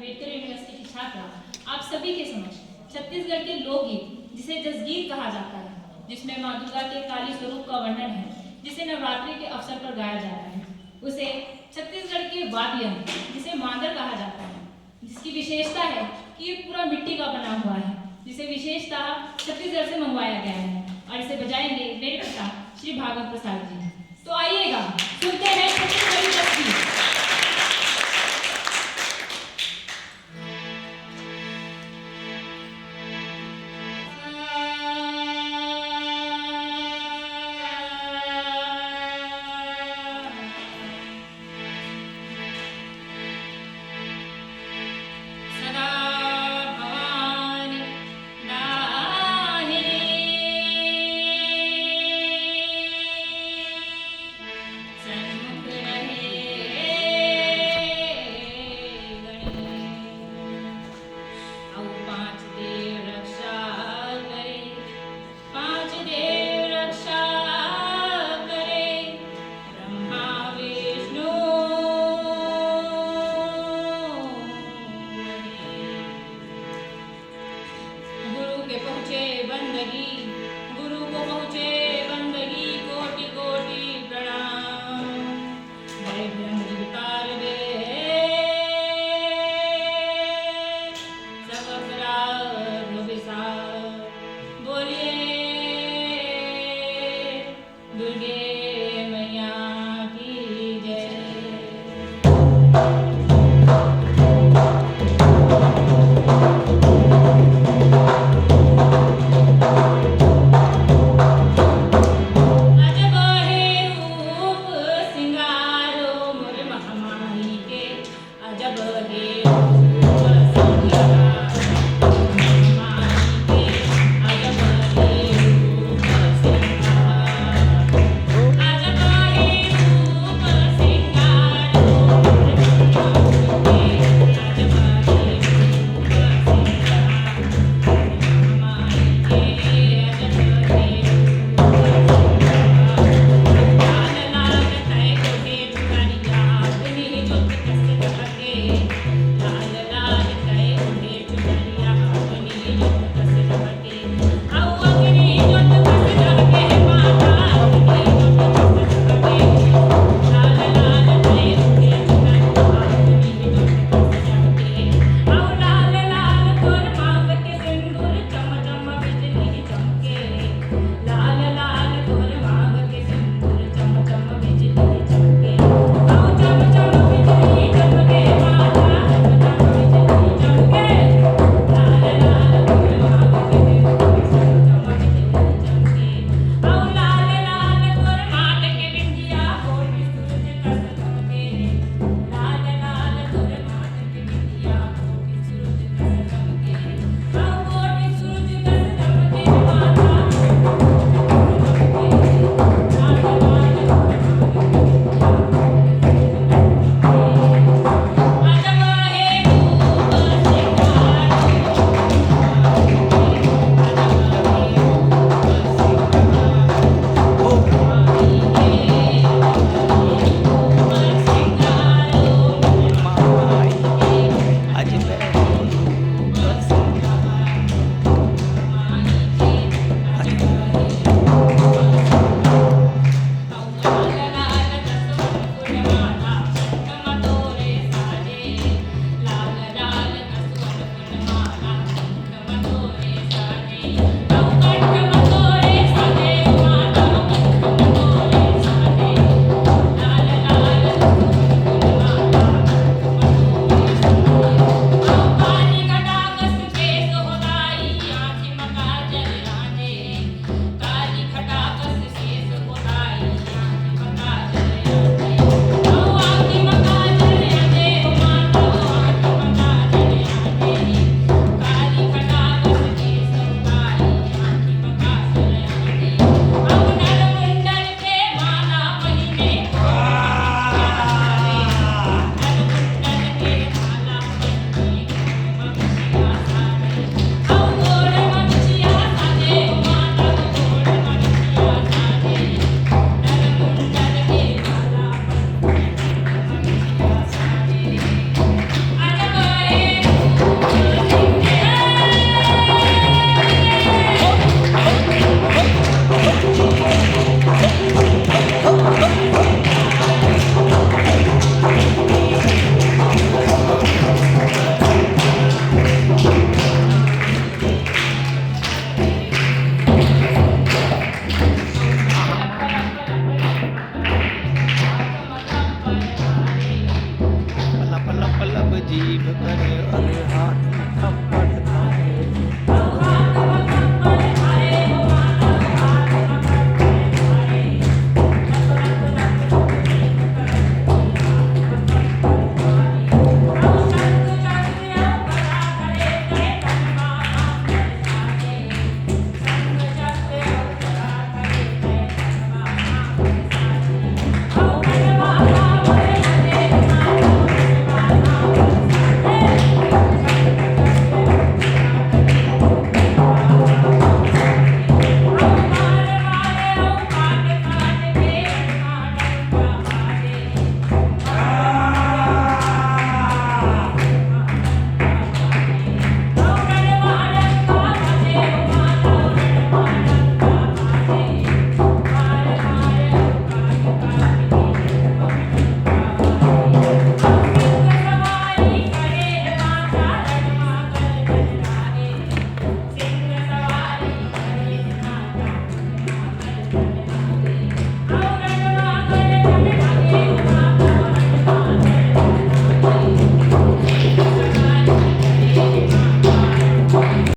Ambedkar university की छात्रा आप सभी के समक्ष छत्तीसगढ़ के लोकगीत जिसे जसगीत कहा जाता है, जिसमें माँ दुर्गा के काली स्वरूप का वर्णन है, जिसे नवरात्रि के अवसर पर गाया जाता है, उसे छत्तीसगढ़ के वाद्य यंत्र जिसे मांदर कहा जाता है, जिसकी विशेषता है कि ये पूरा मिट्टी का बना हुआ है, जिसे विशेषता छत्तीसगढ़ से मंगवाया गया है और इसे बजाएंगे मेरे पिता श्री भागवत प्रसाद जी। तो आइएगा सुनते हैं छत्तीसगढ़ी जसगीत। गुरु को पहुँचे बंदगी, कोटि कोटि प्रणाम। जय भ्रमर वे सब अपराध विसार, बोलिए दुर्गे मैया की जय। अजब है